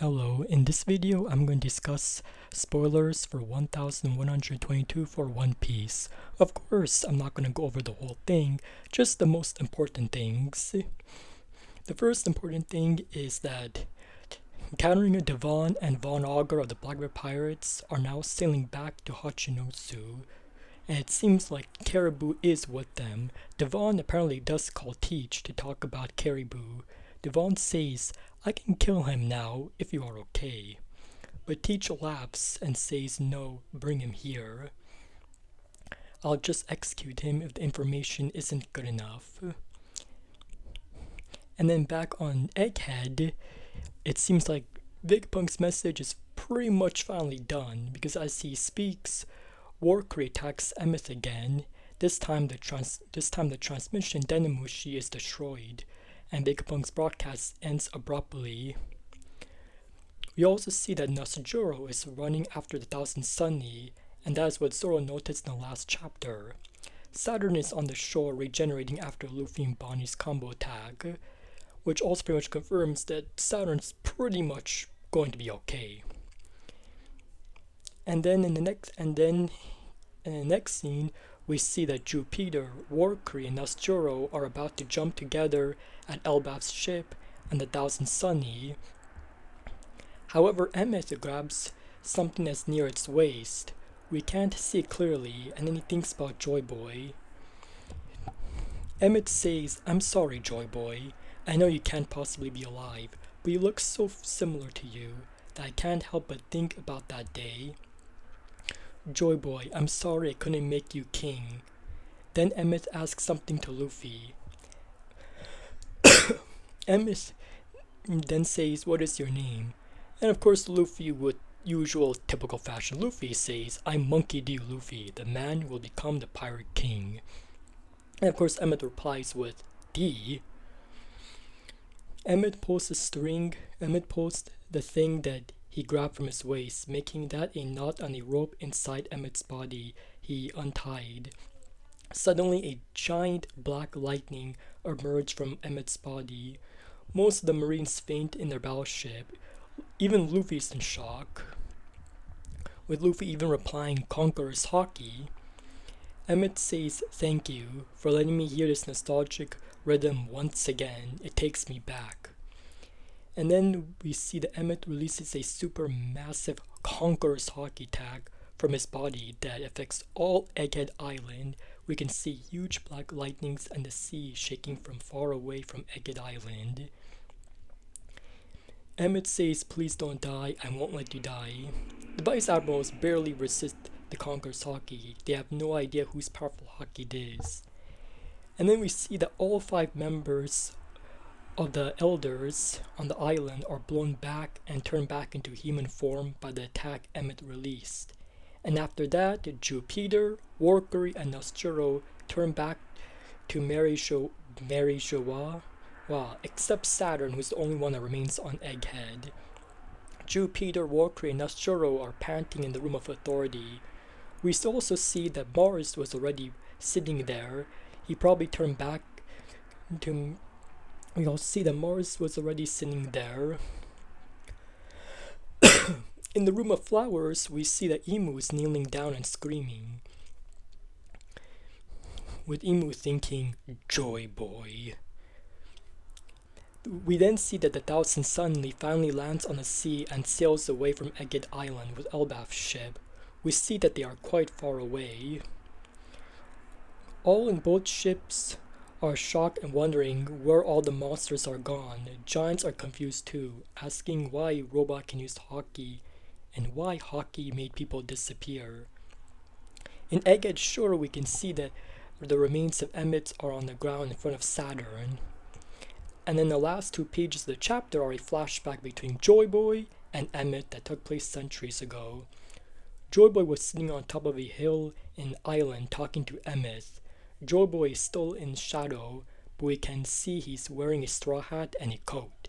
Hello, in this video I'm going to discuss spoilers for 1122 for One Piece. Of course, I'm not going to go over the whole thing, just the most important things. The first important thing is that encountering Devon and Von Augur of the Blackbeard Pirates are now sailing back to Hachinosu, and it seems like Caribou is with them. Devon apparently does call Teach to talk about Caribou. Devon says, "I can kill him now if you are okay." But Teach laughs and says, "No, bring him here. I'll just execute him if the information isn't good enough." And then back on Egghead, it seems like Vegapunk's message is pretty much finally done, because as he speaks, Warcry attacks Emmet again. This time the transmission Denemushi is destroyed, and Vegapunk's broadcast ends abruptly. We also see that Nasujuro is running after the Thousand Sunny, and that is what Zoro noticed in the last chapter. Saturn is on the shore regenerating after Luffy and Bonnie's combo attack, which also pretty much confirms that Saturn's pretty much going to be okay. And then in the next scene, we see that Jupiter, Warcry, and Nasujuro are about to jump together at Elbaf's ship and the Thousand Sunny. However, Emmet grabs something that's near its waist. We can't see it clearly, and then he thinks about Joy Boy. Emmet says, "I'm sorry, Joy Boy. I know you can't possibly be alive, but you look so similar to you that I can't help but think about that day. Joy Boy, I'm sorry I couldn't make you king." Then Emmet asks something to Luffy. Emmet then says, "What is your name?" And of course Luffy, with usual typical fashion, Luffy says, "I'm Monkey D. Luffy, the man who will become the Pirate King." And of course Emmet replies with D. Emmet posts the thing that he grabbed from his waist, making that a knot on a rope inside Emmet's body he untied. Suddenly a giant black lightning emerged from Emmet's body. Most of the Marines faint in their battleship. Even Luffy's in shock, with Luffy even replying, "Conqueror's Hockey." Emmet says, "Thank you for letting me hear this nostalgic rhythm once again. It takes me back." And then we see that Emmet releases a super massive Conqueror's Hockey tag from his body that affects all Egghead Island. We can see huge black lightnings and the sea shaking from far away from Egghead Island. Emmet says, "Please don't die, I won't let you die." The Vice Admirals barely resist the Conqueror's Hockey. They have no idea whose powerful Hockey it is. And then we see that all 5 members of the elders on the island are blown back and turned back into human form by the attack Emmet released. And after that, Jupiter, Warcry, and Nasujuro turn back to Mary Joie. Wow, except Saturn, who's the only one that remains on Egghead. Jupiter, Warcry, and Nasujuro are panting in the Room of Authority. We also see that Mars was already sitting there. He probably turned back to... We all see that Mars was already sitting there. In the Room of Flowers, we see that Emu is kneeling down and screaming, with Emu thinking, "Joy Boy." We then see that the Thousand Sunny finally lands on the sea and sails away from Egghead Island with Elbaf's ship. We see that they are quite far away. All in both ships are shocked and wondering where all the monsters are gone. Giants are confused too, asking why Robot can use Hockey and why Hockey made people disappear. In Egghead Shore, we can see that the remains of Emmet are on the ground in front of Saturn. And then the last 2 pages of the chapter are a flashback between Joy Boy and Emmet that took place centuries ago. Joy Boy was sitting on top of a hill in an island talking to Emmet. Joy Boy is still in shadow, but we can see he's wearing a straw hat and a coat.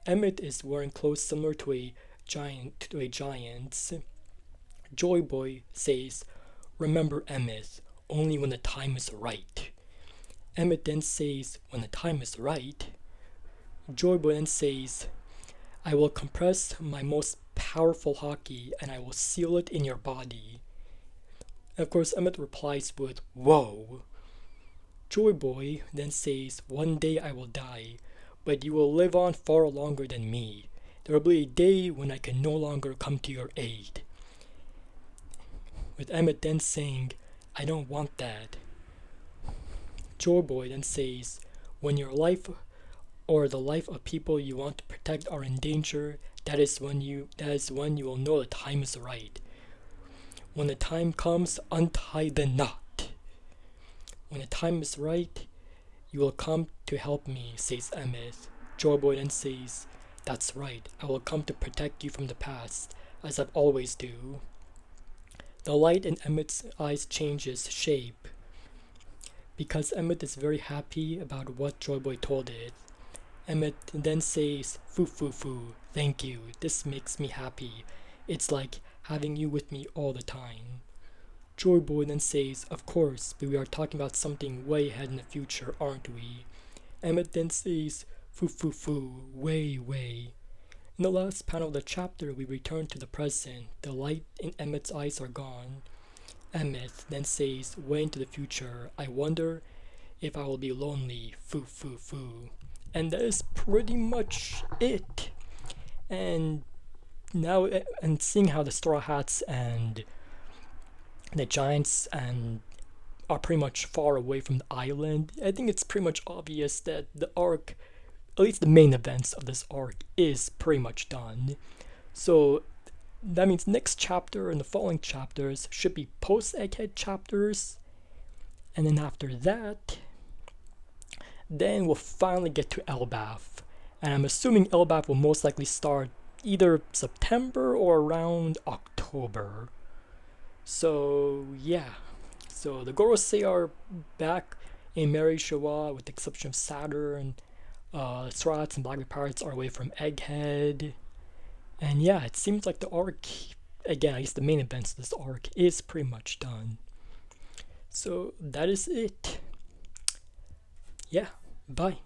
Emmet is wearing clothes similar to a giant's. Joy Boy says, "Remember Emmet, only when the time is right." Emmet then says, "When the time is right?" Joy Boy then says, I will compress my most powerful hockey and I will seal it in your body. And of course, Emmett replies with, "Whoa." Joy Boy then says, "One day I will die, but you will live on far longer than me. There will be a day when I can no longer come to your aid." With Emmett then saying, "I don't want that." Joy Boy then says, "When your life or the life of people you want to protect are in danger, that is when you will know the time is right. When the time comes, untie the knot. When the time is right, you will come to help me," says Emmett. Joy Boy then says, "That's right. I will come to protect you from the past, as I always do." The light in Emmett's eyes changes shape because Emmett is very happy about what Joy Boy told it. Emmett then says, "Foo foo foo, thank you. This makes me happy. It's like having you with me all the time." Joy Boy then says, "Of course, but we are talking about something way ahead in the future, aren't we?" Emmett then says, "Foo foo foo, way, way." In the last panel of the chapter, we return to the present. The light in Emmett's eyes are gone. Emmett then says, way into the future, "I wonder if I will be lonely, foo foo foo." And that is pretty much it. And now, and seeing how the Straw Hats and the Giants and are pretty much far away from the island, I think it's pretty much obvious that the arc, at least the main events of this arc, is pretty much done. So that means next chapter and the following chapters should be post-Egghead chapters. And then after that, then we'll finally get to Elbaf. And I'm assuming Elbaf will most likely start either September or around October. So yeah. So the Gorosei are back in Mary Shawa with the exception of Saturn. Straw Hats and Blackbeard Pirates are away from Egghead. And yeah, it seems like the arc, again, I guess the main events of this arc is pretty much done. So that is it. Yeah, bye.